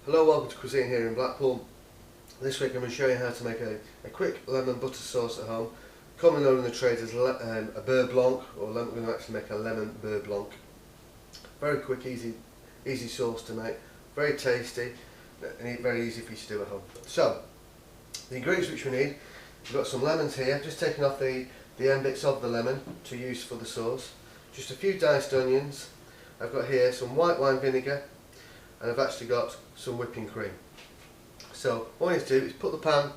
Hello, welcome to Kwizeen here in Blackpool. This week I'm going to show you how to make a quick lemon butter sauce at home, commonly known in the trade as a Beurre Blanc, or we're going to actually make a lemon Beurre Blanc. Very quick, easy sauce to make, very tasty and very easy for you to do at home. So, the ingredients which we need, we've got some lemons here, just taking off the end bits of the lemon to use for the sauce, just a few diced onions. I've got here some white wine vinegar, and I've actually got some whipping cream. So what we need to do is put the pan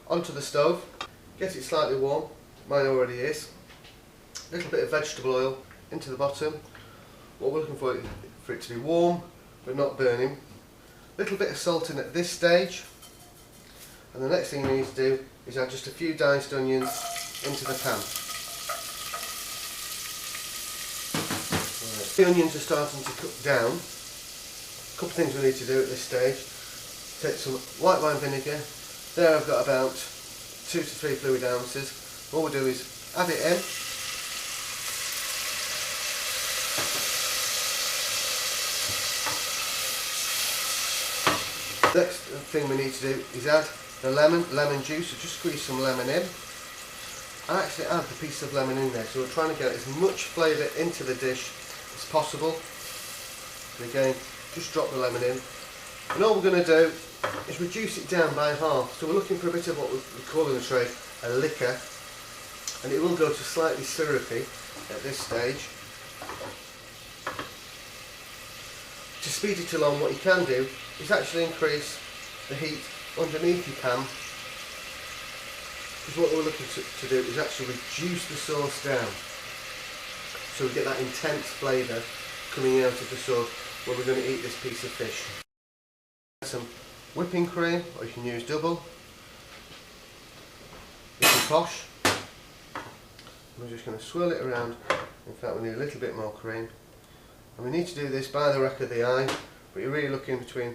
onto the stove, get it slightly warm, mine already is, a little bit of vegetable oil into the bottom. What we're looking for is for it to be warm but not burning, a little bit of salt in at this stage, and the next thing we need to do is add just a few diced onions into the pan. Right. The onions are starting to cook down. A couple of things we need to do at this stage. Take some white wine vinegar. There I've got about 2 to 3 fluid ounces. What we'll do is add it in. Next thing we need to do is add the lemon juice. So just squeeze some lemon in. And actually add the piece of lemon in there. So we're trying to get as much flavour into the dish as possible. So again, just drop the lemon in, and all we're going to do is reduce it down by half. So we're looking for a bit of what we call in the trade a liquor, and it will go to slightly syrupy at this stage. To speed it along, what you can do is actually increase the heat underneath your pan, because what we're looking to do is actually reduce the sauce down, so we get that intense flavour coming out of the sauce when we're going to eat this piece of fish. Some whipping cream, or you can use double. This is posh. We're just going to swirl it around. In fact, we need a little bit more cream. And we need to do this by the rack of the eye, but you're really looking between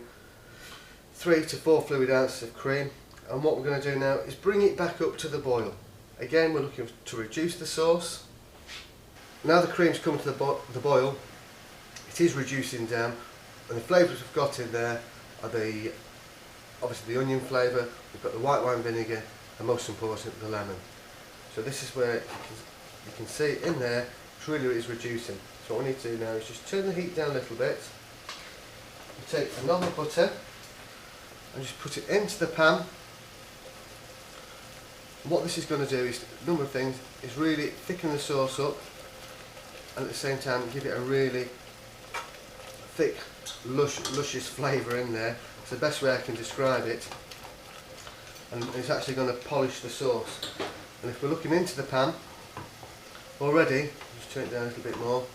3 to 4 fluid ounces of cream. And what we're going to do now is bring it back up to the boil. Again, we're looking to reduce the sauce. Now the cream's come to the boil, it is reducing down, and the flavours we've got in there are obviously the onion flavour, we've got the white wine vinegar, and most important, the lemon. So this is where you can see in there, it really is reducing. So what we need to do now is just turn the heat down a little bit. We take a knob of butter and just put it into the pan. And what this is going to do is a number of things, is really thicken the sauce up, and at the same time give it a really thick, luscious flavour in there. It's the best way I can describe it, and it's actually going to polish the sauce. And if we're looking into the pan already, just turn it down a little bit more,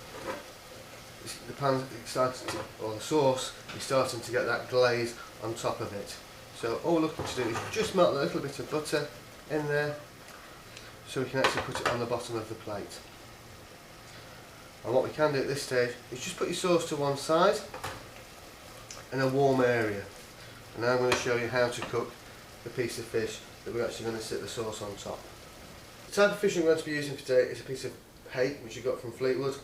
the pan started to, or the sauce is starting to get that glaze on top of it. So all we're looking to do is just melt a little bit of butter in there, so we can actually put it on the bottom of the plate. And what we can do at this stage is just put your sauce to one side in a warm area. And now I'm going to show you how to cook the piece of fish that we're actually going to sit the sauce on top. The type of fish I'm going to be using for today is a piece of hake, which you got from Fleetwood.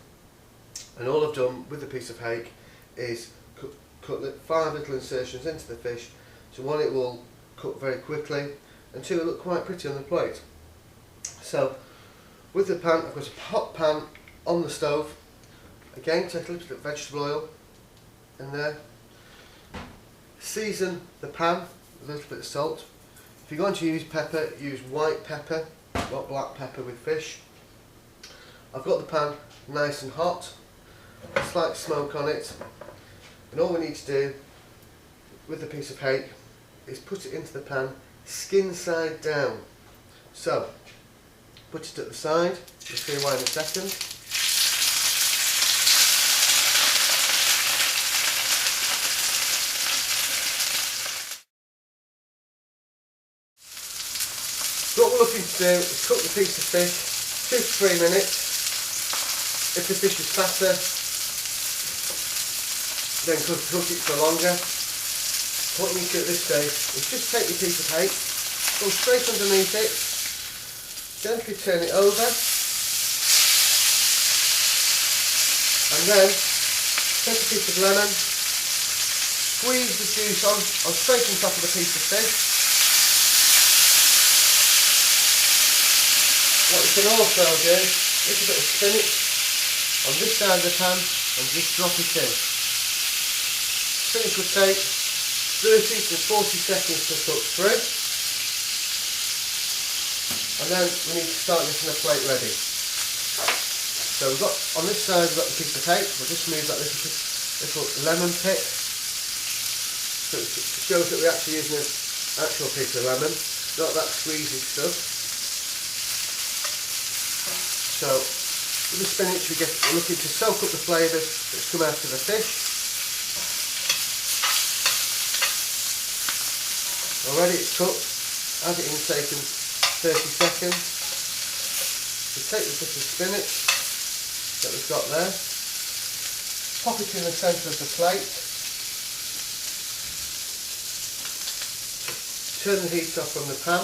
And all I've done with the piece of hake is cut 5 little insertions into the fish. So one, it will cook very quickly, and 2, it will look quite pretty on the plate. So with the pan, I've got a hot pan on the stove. Again, take a little bit of vegetable oil in there. Season the pan with a little bit of salt. If you're going to use pepper, use white pepper, not black pepper with fish. I've got the pan nice and hot, a slight smoke on it, and all we need to do with the piece of hake is put it into the pan skin side down. So put it at the side, you'll see why in a second. So what we're looking to do is cook the piece of fish 2 to 3 minutes. If the fish is fatter, then cook it for longer. What you need to do at this stage is just take your piece of hake, go straight underneath it, gently turn it over, and then take a piece of lemon, squeeze the juice on straight on top of the piece of fish. What you can also do, a little bit of spinach on this side of the pan and just drop it in. Spinach will take 30 to 40 seconds to cook through. And then we need to start getting the plate ready. So we've got, on this side we've got the piece of hake. We'll just move that little lemon pick. So it shows that we're actually using an actual piece of lemon, not that squeezy stuff. So with the spinach we're looking to soak up the flavours that's come out of the fish. Already it's cooked, as it in taken 30 seconds. We take the bit of spinach that we've got there, pop it in the centre of the plate, turn the heat off on the pan,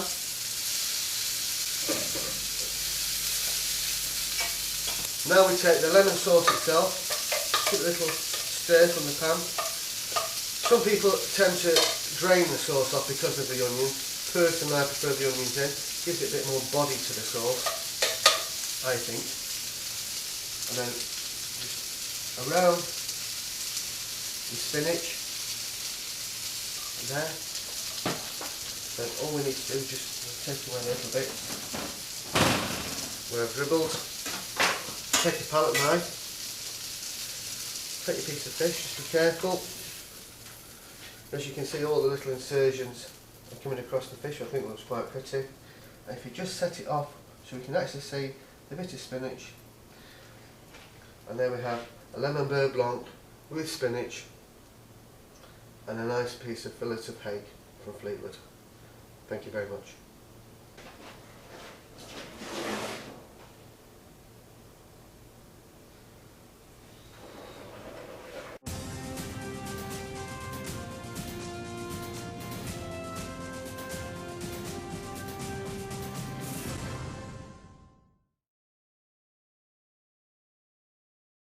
now we take the lemon sauce itself, give it a little stir from the pan. Some people tend to drain the sauce off because of the onions. Personally I prefer the onions in, gives it a bit more body to the sauce, I think. And then just around the spinach, there. Then all we need to do is just take away a little bit where I've dribbled. Take a palette knife, take your piece of fish, just be careful. As you can see, all the little insertions are coming across the fish. I think it looks quite pretty. And if you just set it off so we can actually see the bit of spinach, and there we have a lemon beurre blanc with spinach and a nice piece of fillet of hake from Fleetwood. Thank you very much.